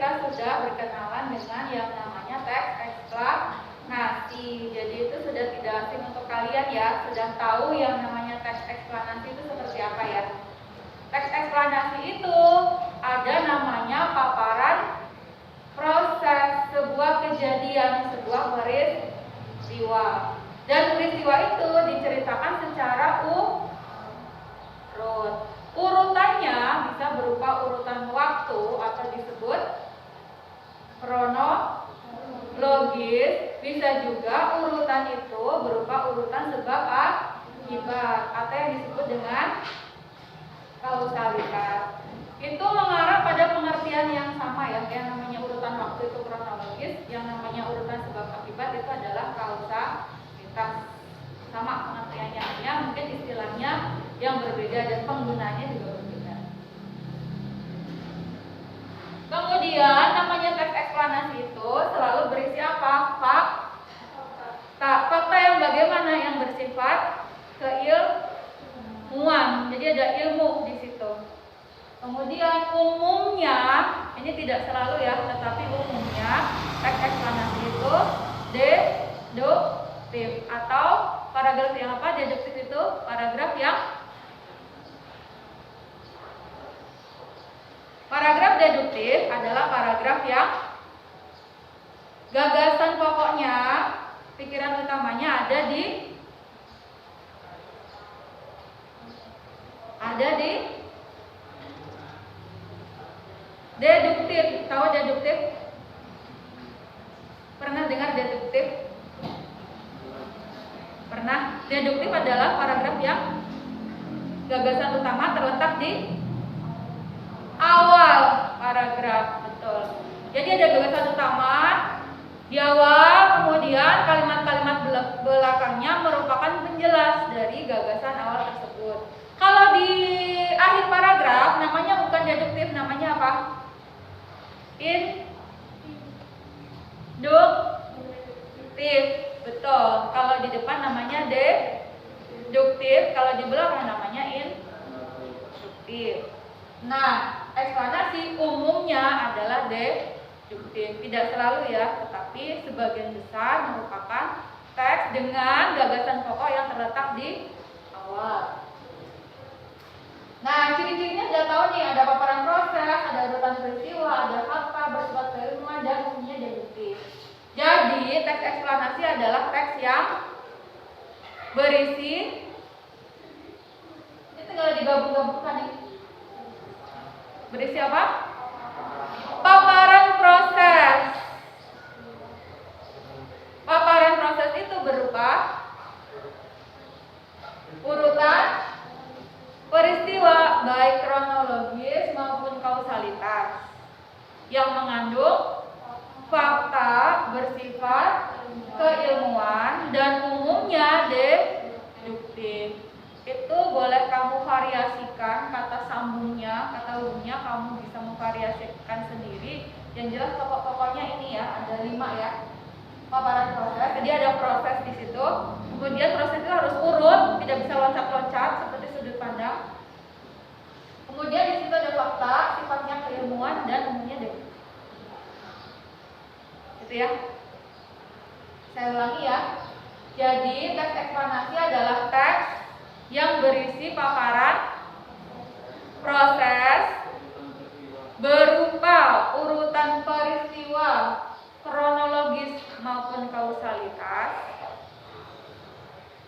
kita sudah berkenalan dengan yang namanya teks eksplanasi. Jadi itu sudah tidak asing untuk kalian ya, sudah tahu yang namanya teks eksplanasi itu seperti apa ya. Teks eksplanasi itu ada namanya paparan proses sebuah kejadian, sebuah peristiwa. Dan peristiwa itu diceritakan secara urut. Urutannya bisa berupa urutan waktu atau disebut kronologis, bisa juga urutan itu berupa urutan sebab akibat atau yang disebut dengan kausalitas. Itu mengarah pada pengertian yang sama ya, yang namanya urutan waktu itu kronologis, yang namanya urutan sebab akibat itu adalah kausalitas. Sama pengertiannya, hanya mungkin istilahnya yang berbeda dan penggunaannya juga berbeda. Kemudian namanya teks eksplanasi itu selalu berisi apa? Fakta yang bagaimana, yang bersifat keilmuan. Jadi ada ilmu di situ. Kemudian umumnya, ini tidak selalu ya, tetapi umumnya teks eksplanasi itu deduktif atau paragraf yang apa? Deduktif itu paragraf deduktif adalah paragraf yang gagasan pokoknya, pikiran utamanya ada di deduktif. Tahu deduktif? Pernah dengar deduktif? Pernah? Deduktif adalah paragraf yang gagasan utama terletak di awal paragraf, betul. Jadi ada gagasan utama di awal, kemudian kalimat-kalimat belakangnya merupakan penjelas dari gagasan awal tersebut. Kalau di akhir paragraf namanya bukan deduktif, namanya apa? Induktif, betul. Kalau di depan namanya deduktif, kalau di belakang namanya induktif. Nah, eksplanasi umumnya adalah deduktif, tidak selalu ya, tetapi sebagian besar merupakan teks dengan gagasan pokok yang terletak di awal. Nah, ciri-cirinya sudah tahu nih, ada paparan proses, ada urutan peristiwa, ada fakta bersifat keilmuan, dan umumnya deduktif. Jadi, teks eksplanasi adalah teks yang berisi, ini tinggal digabung-gabungkan nih. Berisi apa? Paparan proses. Paparan proses itu berupa urutan peristiwa baik kronologis maupun kausalitas yang mengandung fakta bersifat keilmuan dan umumnya deduktif. Itu boleh kamu variasikan kata sambungnya, kata hubungnya kamu bisa memvariasikan sendiri. Yang jelas pokok-pokoknya ini ya, ada 5 ya. Paparan proses, jadi ada proses di situ. Kemudian proses itu harus urut, tidak bisa loncat-loncat seperti sudut pandang. Kemudian di situ ada fakta, sifatnya keilmuan dan umumnya deduktif. Gitu ya. Saya ulangi ya. Jadi teks eksplanasi adalah teks yang berisi paparan proses berupa urutan peristiwa kronologis maupun kausalitas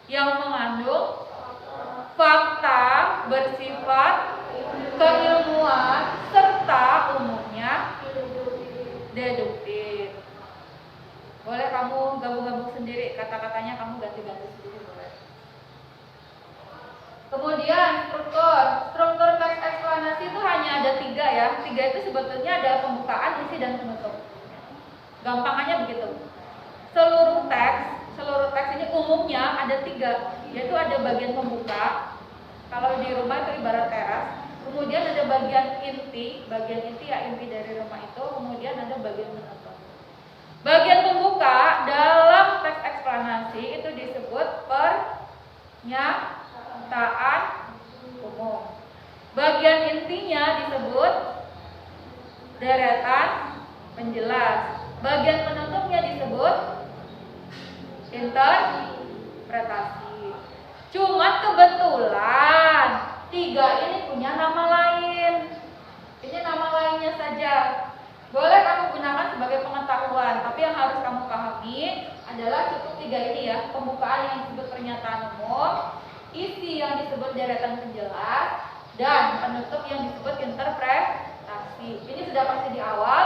yang mengandung fakta bersifat keilmuan serta umumnya deduktif. Boleh kamu gabung-gabung sendiri, kata-katanya kamu ganti-ganti sendiri boleh. Kemudian struktur teks eksplanasi itu hanya ada 3 ya. 3 itu sebetulnya ada pembukaan, isi, dan penutup. Gampangannya begitu. Seluruh teks ini umumnya ada 3, yaitu ada bagian pembuka. Kalau di rumah itu ibarat teras. Kemudian ada bagian inti ya, inti dari rumah itu. Kemudian ada bagian penutup. Bagian pembuka dalam teks eksplanasi itu disebut pernyataan umum. Bagian intinya disebut deretan interpretasi. Cuman kebetulan 3 ini punya nama lain. Ini nama lainnya saja. Boleh kamu gunakan sebagai pengetahuan, tapi yang harus kamu pahami adalah cukup 3 ini ya. Pembukaan yang disebut pernyataan umum, isi yang disebut deretan penjelas, dan penutup yang disebut interpretasi. Ini sudah pasti di awal,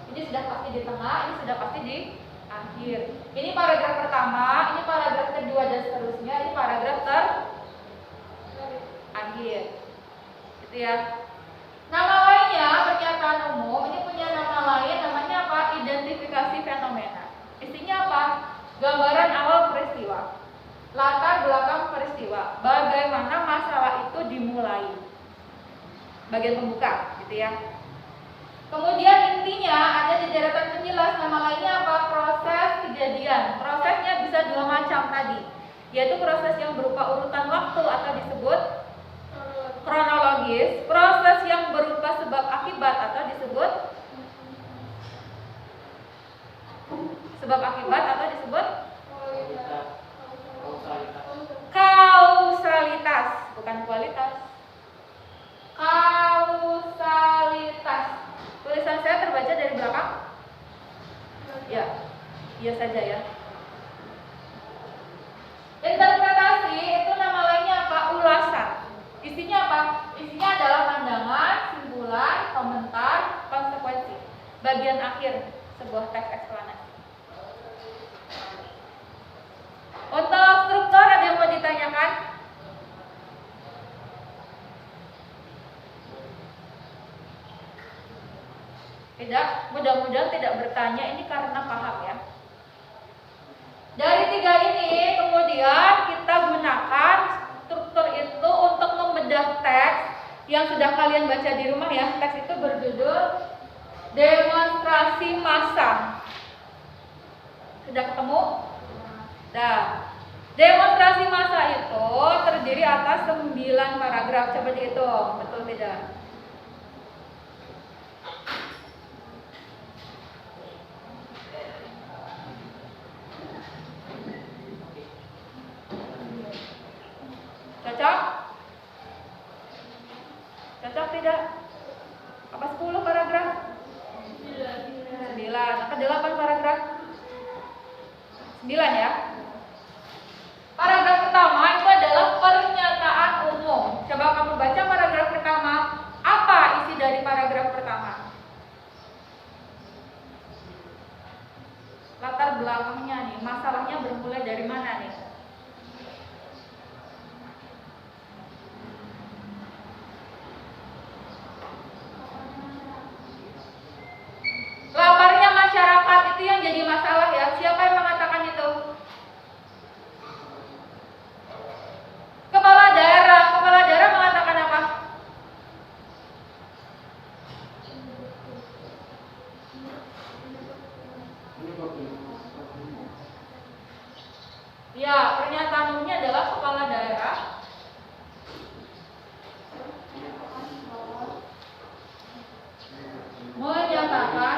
ini sudah pasti di tengah, ini sudah pasti di akhir. Ini paragraf pertama, ini paragraf kedua dan seterusnya, ini paragraf terakhir. Gitu ya. Nama lainnya pernyataan umum, ini punya nama lain, namanya apa? Identifikasi fenomena. Isinya apa? Gambaran awal peristiwa, latar belakang peristiwa, bagaimana masalah itu dimulai. Bagian pembuka, gitu ya. Kemudian intinya ada di deretan penjelas, nama lainnya apa? Proses kejadian. Prosesnya bisa 2 macam tadi, yaitu proses yang berupa urutan waktu atau disebut kronologis, proses yang berupa sebab akibat atau disebut kausalitas, bukan kualitas. Kausalitas. Tulisan saya terbaca dari belakang? Ya, iya saja ya. Interpretasi itu nama lainnya apa? Ulasan. Isinya apa? Isinya adalah pandangan, simpulan, komentar, konsekuensi. Bagian akhir sebuah teks eksplanasi. Untuk struktur ada yang mau ditanyakan? Tidak, mudah-mudahan tidak bertanya, ini karena paham ya. Dari 3 ini kemudian kita gunakan struktur itu untuk membedah teks yang sudah kalian baca di rumah ya. Teks itu berjudul Demonstrasi Massa. Sudah ketemu? Nah, demonstrasi massa itu terdiri atas 9 paragraf. Coba dihitung, betul tidak? Cocok? Cocok tidak? Apa 10 paragraf? 9. Apa 8 paragraf? 9 ya. Paragraf pertama itu adalah pernyataan umum. Coba kamu baca paragraf pertama. Apa isi dari paragraf pertama? Latar belakangnya nih, masalahnya bermula dari mana nih? Laparnya masyarakat itu yang jadi masalah ya. Siapa yang mengatakan itu? Kepala daerah. Kepala daerah mengatakan apa? Ya, pernyataan umumnya adalah kepala daerah menyatakan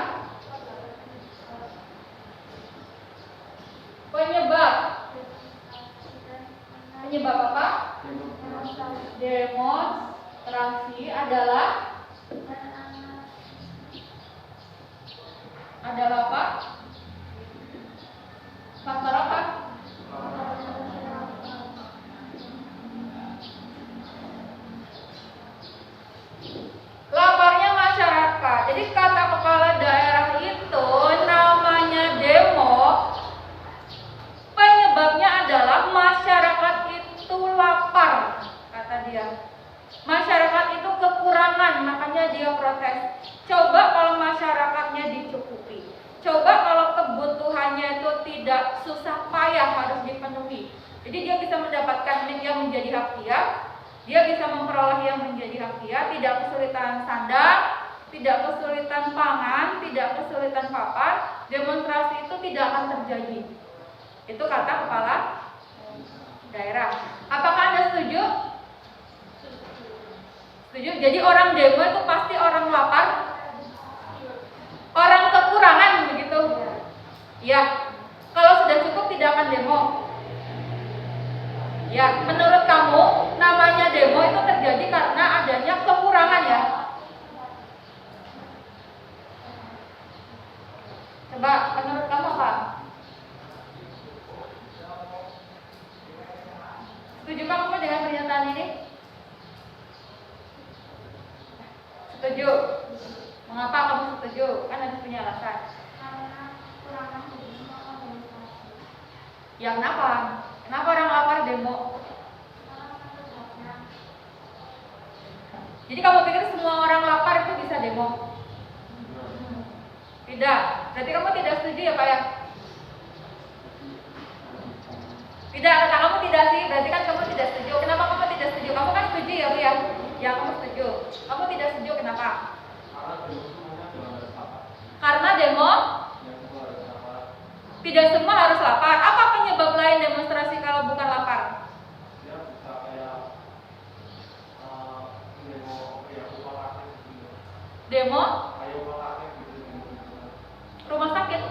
penyebab apa? Demonstrasi adalah apa? Faktor apa? Laparnya masyarakat. Jadi kata kepala daerah itu namanya demo. Penyebabnya adalah masyarakat itu lapar, kata dia. Masyarakat itu kekurangan, makanya dia protes. Coba kalau masyarakatnya dicukupi. Coba kalau kebutuhannya itu tidak susah payah harus dipenuhi. Jadi dia bisa mendapatkan yang menjadi hak dia bisa memperoleh yang menjadi hak dia, tidak kesulitan sandang, tidak kesulitan pangan, tidak kesulitan papan, demonstrasi itu tidak akan terjadi. Itu kata kepala daerah. Apakah Anda setuju? Setuju? Jadi orang demo itu pasti orang lapar, orang kekurangan begitu. Ya. Kalau sudah cukup tidak akan bukan demo? Ya, menurut kamu namanya demo itu terjadi karena adanya kekurangan ya? Coba, menurut kamu apa? Setuju kamu dengan pernyataan ini? Setuju? Mengapa kamu setuju? Kan ada punya alasan. Karena kekurangan demo organisasi. Ya kenapa? Kenapa orang lapar demo? Jadi kamu pikir semua orang lapar itu bisa demo? Tidak. Berarti kamu tidak setuju ya Pak ya? Tidak, kata kamu tidak sih. Berarti kan kamu tidak setuju. Kenapa kamu tidak setuju? Kamu kan setuju ya Bu ya? Ya kamu setuju. Kamu tidak setuju kenapa? Karena demo tidak semua harus lapar. Apa penyebab lain demonstrasi kalau bukan lapar? Demo rumah sakit.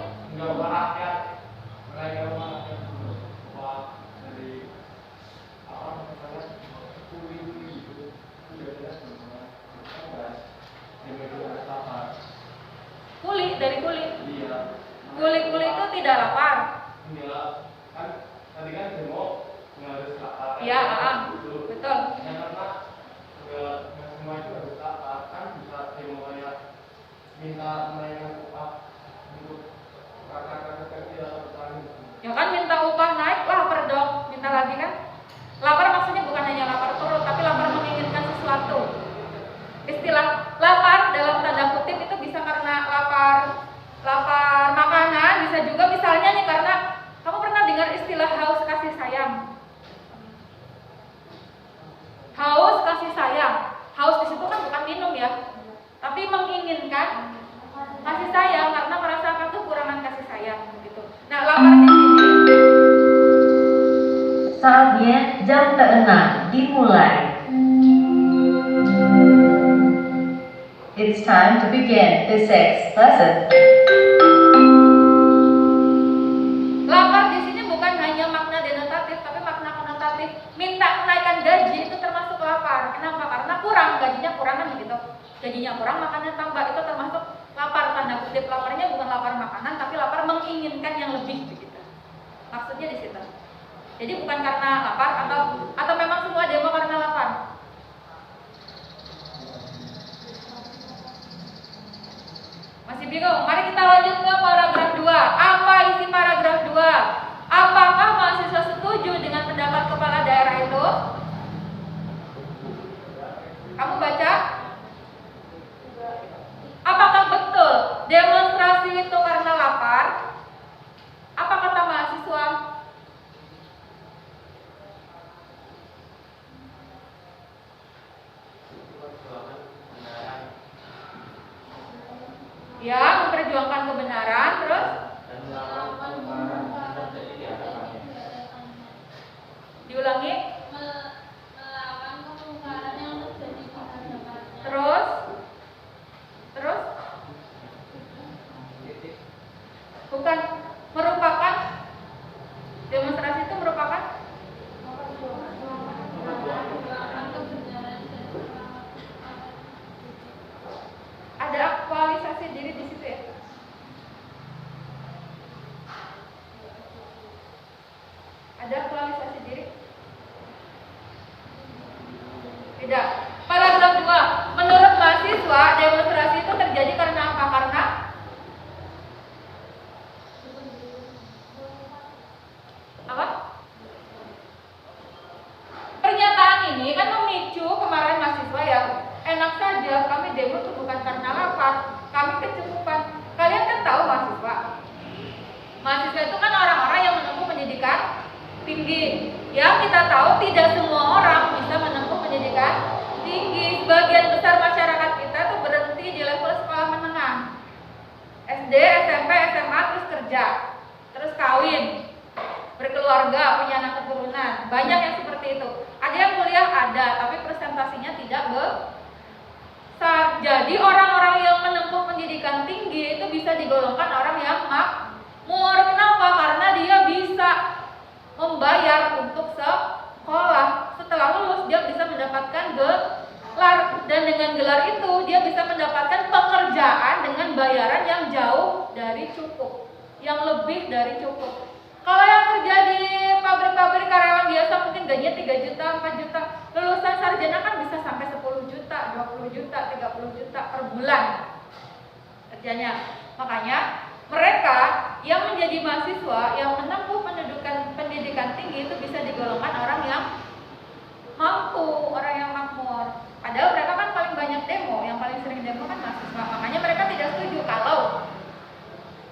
Kuli dari kuli. Kuli itu tidak lapar. Kan tadi kan demo nggak harus lapar. Iya, betul. Karena semua itu harus lapar, kan bisa demo kayak minta menaikkan upah untuk kakak-kakak kerja atau petani. Ya kan minta upah naik, lapar dong. Minta lagi kan? Lapar maksudnya bukan hanya lapar perut, tapi lapar menginginkan sesuatu. Istilah lapar dalam tanda kutip itu bisa karena lapar makanan, bisa juga misalnya nih karena kamu pernah dengar istilah haus kasih sayang. Haus kasih sayang. Haus di situ kan bukan minum ya, tapi menginginkan kasih sayang karena merasakan kekurangan kasih sayang gitu. Nah, lapar di sini. Saatnya jam ke-6 dimulai. It's time to begin the 6th lesson. Lapar di sini bukan hanya makna denotatif, tapi makna konotatif. Minta kenaikan gaji itu termasuk lapar. Kenapa? Karena kurang, gajinya kurang kan gitu. Gajinya kurang, makannya tambah, itu termasuk lapar. Tanda kutip laparnya bukan lapar makanan, tapi lapar menginginkan yang lebih begitu. Maksudnya di situ. Jadi bukan karena lapar atau memang semua demo karena lapar. Masih bingung? Mari kita lanjut ke paragraf 2. Apa isi paragraf 2? Apakah mahasiswa setuju dengan pendapat kepala daerah itu? Kamu baca? Apakah betul demonstrasi itu karena lapar? Apa kata mahasiswa? Ya, memperjuangkan kebenaran, terus diulangi, Melawan kemungkaran yang terjadi di masyarakat. terus bukan merupakan demonstrasi itu merupakan ada aktualisasi diri di situ ya. Ada aktualisasi diri? Tidak. Paragraf 2. Menurut mahasiswa, demonstrasi itu terjadi karena apa? Karena apa? Pernyataan ini kan memicu kemarahan mahasiswa ya. Enak saja, kami demo itu bukan karena lapar, kami kecukupan. Kalian kan tahu mahasiswa. Mahasiswa itu kan orang-orang yang menempuh pendidikan tinggi. Yang kita tahu tidak semua orang bisa menempuh pendidikan tinggi. Sebagian besar masyarakat kita tuh berhenti di level sekolah menengah. SD, SMP, SMA, terus kerja, terus kawin, berkeluarga, punya anak keturunan. Banyak yang seperti itu. Ada yang kuliah ada, tapi presentasinya tidak besar. Jadi orang-orang yang menempuh pendidikan tinggi itu bisa digolongkan orang yang makmur. Kenapa? Karena dia bisa gelar itu dia bisa mendapatkan pekerjaan dengan bayaran yang jauh dari cukup, yang lebih dari cukup. Kalau yang kerja di pabrik-pabrik karyawan biasa mungkin gajinya 3 juta, 4 juta. Lulusan sarjana kan bisa sampai 10 juta, 20 juta, 30 juta per bulan kerjanya. Makanya mereka yang menjadi mahasiswa yang menempuh pendidikan tinggi itu bisa digolongkan orang yang mampu, orang yang makmur. Padahal mereka kan paling banyak demo, yang paling sering demo kan mahasiswa. Makanya mereka tidak setuju kalau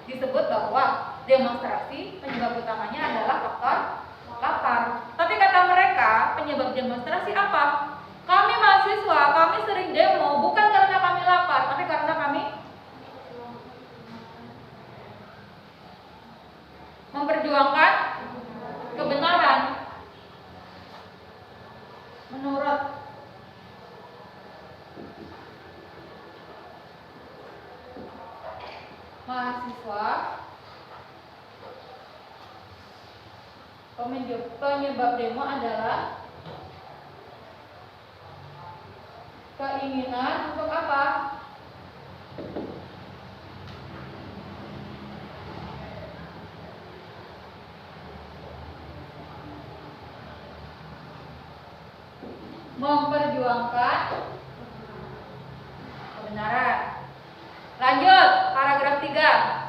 disebut bahwa demonstrasi penyebab utamanya adalah faktor lapar. Tapi kata mereka, penyebab demonstrasi apa? Kami mahasiswa, kami sering demo bukan karena kami lapar, tapi karena kami memperjuangkan kebenaran menurut mahasiswa. Penyebab demo adalah keinginan untuk apa? Memperjuangkan kebenaran. Lanjut, paragraf 3.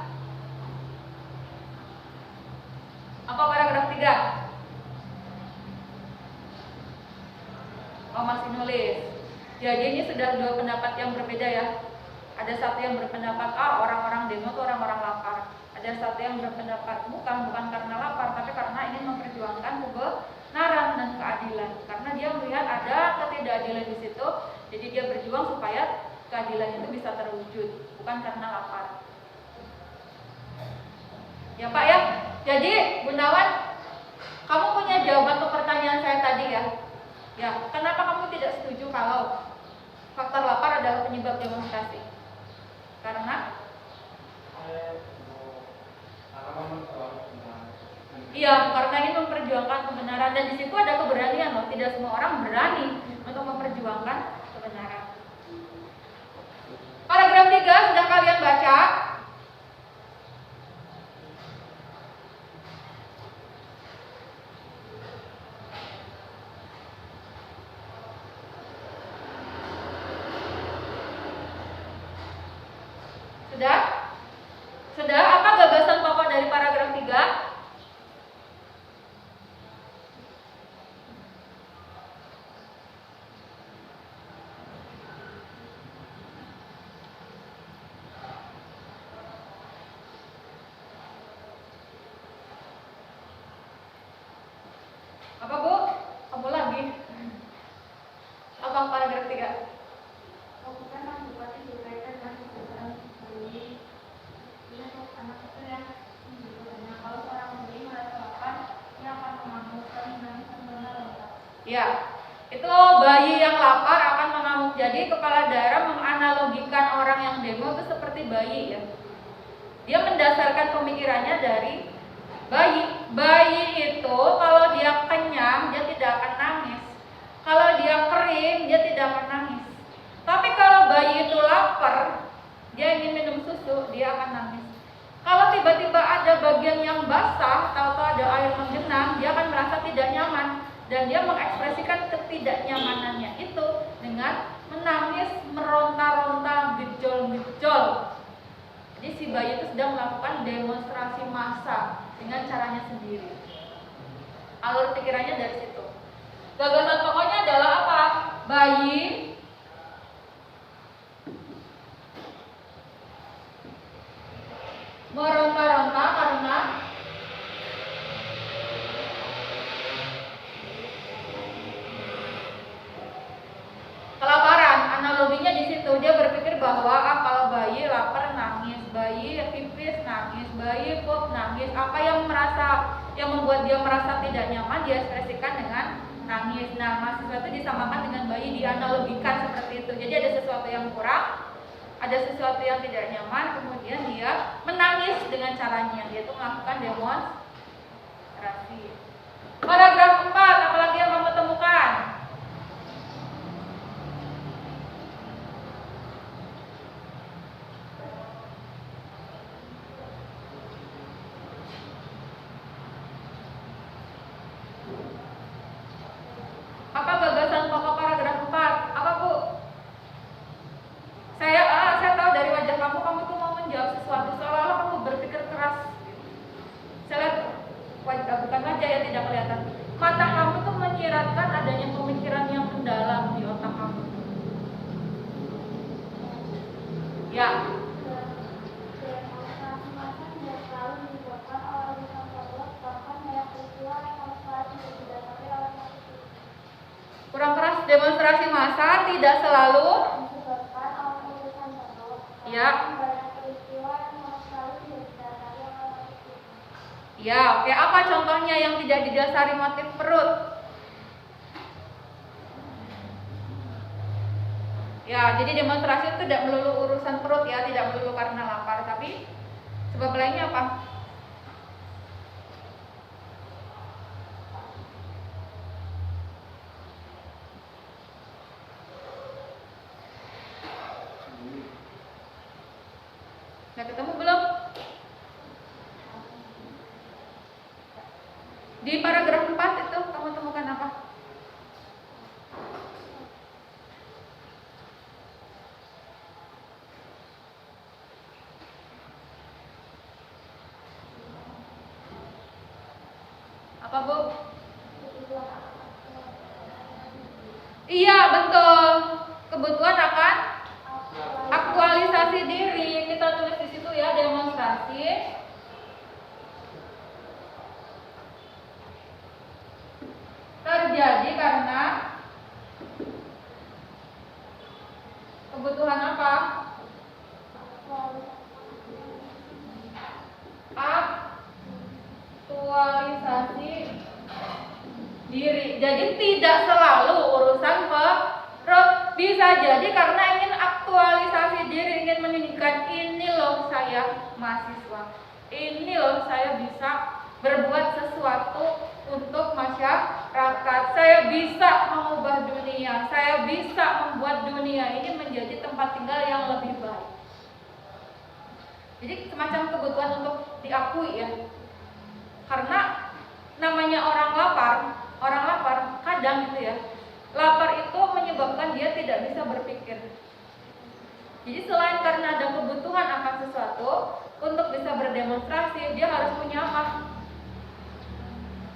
Apa paragraf 3? Oh, masih nulis. Jadi ini sudah dua pendapat yang berbeda ya. Ada satu yang berpendapat orang-orang demo itu orang-orang lapar. Ada satu yang berpendapat bukan karena lapar, tapi karena ingin memperjuangkan kebenaran dan keadilan. Karena dia melihat ada ketidakadilan di situ, jadi dia berjuang supaya keadilan itu bisa terwujud, bukan karena lapar. Ya Pak ya. Jadi Gunawan, kamu punya jawaban untuk pertanyaan saya tadi ya. Ya, kenapa kamu tidak setuju kalau faktor lapar adalah penyebab demonstrasi? Karena iya, karena ingin memperjuangkan kebenaran, dan di situ ada keberanian loh. Tidak semua orang berani untuk memperjuangkan kebenaran. Paragraf 3 sudah kalian baca. Sudah? Apa gagasan pokok dari paragraf 3? Apa Bu? Apa lagi? Apa paragraf 3? Ya, itu bayi yang lapar akan mengamuk. Jadi kepala daerah menganalogikan orang yang demo itu seperti bayi ya. Dia mendasarkan pemikirannya dari bayi. Bayi itu kalau dia kenyang dia tidak akan nangis. Kalau dia kering dia tidak akan nangis. Tapi kalau bayi itu lapar, dia ingin minum susu, dia akan nangis. Kalau tiba-tiba ada bagian yang basah atau ada air menggenang, dia akan merasa tidak nyaman. Dan dia mengekspresikan ketidaknyamanannya itu dengan menangis, meronta-ronta, gejol-gejol. Jadi si bayi itu sedang melakukan demonstrasi massa dengan caranya sendiri. Alur pikirannya dari situ. Gagasan pokoknya adalah apa? Bayi meronta-ronta karena kelaparan. Analoginya di situ, dia berpikir bahwa kalau bayi lapar nangis, bayi pipis nangis, bayi pup nangis. Apa yang membuat dia merasa tidak nyaman dia ekspresikan dengan nangis. Nah, mahasiswa itu disamakan dengan bayi, dianalogikan seperti itu. Jadi ada sesuatu yang kurang, ada sesuatu yang tidak nyaman, kemudian dia menangis dengan caranya, yaitu melakukan demonstrasi. Paragraf 4, apalagi yang kamu temukan? tidak kelihatan. Mata kamu tuh menyiratkan adanya pemikiran yang mendalam di otak kamu. Ya. Demonstrasi massa tidak selalu dibuatkan oleh urusan tersebut, bahkan banyak peristiwa yang sama sekali tidak didasari oleh motif Kurang keras. Demonstrasi massa tidak selalu. disebabkan oleh urusan tersebut. Ya. Bahkan banyak peristiwa yang sama sekali tidak didasari oleh motif. Ya, oke. Apa contohnya yang tidak didasari motif perut? Ya, jadi demonstrasi itu tidak melulu urusan perut ya, tidak melulu karena lapar, tapi sebab lainnya apa? Udah ketemu belum? Di paragraf 4 itu kamu temukan apa? Apa, Bu? Iya, betul. Kebutuhan akan aktualisasi diri. Kita tulis di situ ya, demonstrasi terjadi karena kebutuhan apa? Aktualisasi diri. Jadi tidak selalu urusan perut. Bisa jadi karena ingin aktualisasi diri, ingin menunjukkan ini loh saya mahasiswa, ini loh saya bisa berbuat sesuatu untuk masyarakat, saya bisa mengubah dunia, saya bisa membuat dunia ini menjadi tempat tinggal yang lebih baik. Jadi semacam kebutuhan untuk diakui ya. Karena namanya orang lapar kadang gitu ya. Lapar itu menyebabkan dia tidak bisa berpikir. Jadi selain karena ada kebutuhan akan sesuatu, untuk bisa berdemonstrasi dia harus punya apa?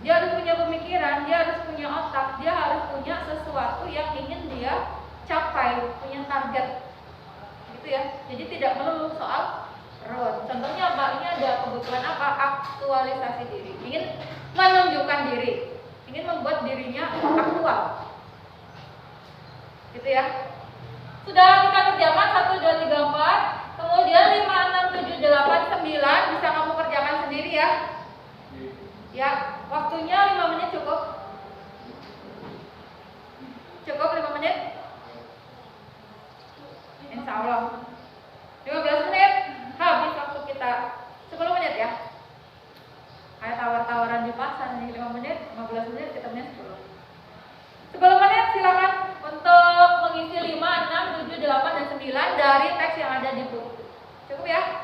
Dia harus punya pemikiran, dia harus punya otak, dia harus punya sesuatu yang ingin dia capai, punya target. Gitu ya. Jadi tidak melulu soal perut. Contohnya apa? Ini ada kebutuhan apa? Aktualisasi diri. Ingin menunjukkan diri, ingin membuat dirinya aktual. Gitu ya. Sudah kita kerjakan 1, 2, 3, 4. Kemudian 5, 6, 7, 8, 9 bisa kamu kerjakan sendiri ya. Ya, waktunya 5 menit cukup. Cukup 5 menit? Insya Allah 15 menit habis waktu kita. 10 menit ya. Kayak tawar-tawaran di pasar nih, 5 menit, 15 menit, kita punya 10. 10 menit silakan untuk mengisi 5, 6, 7, 8, dan 9 dari teks yang ada di buku. Cukup ya?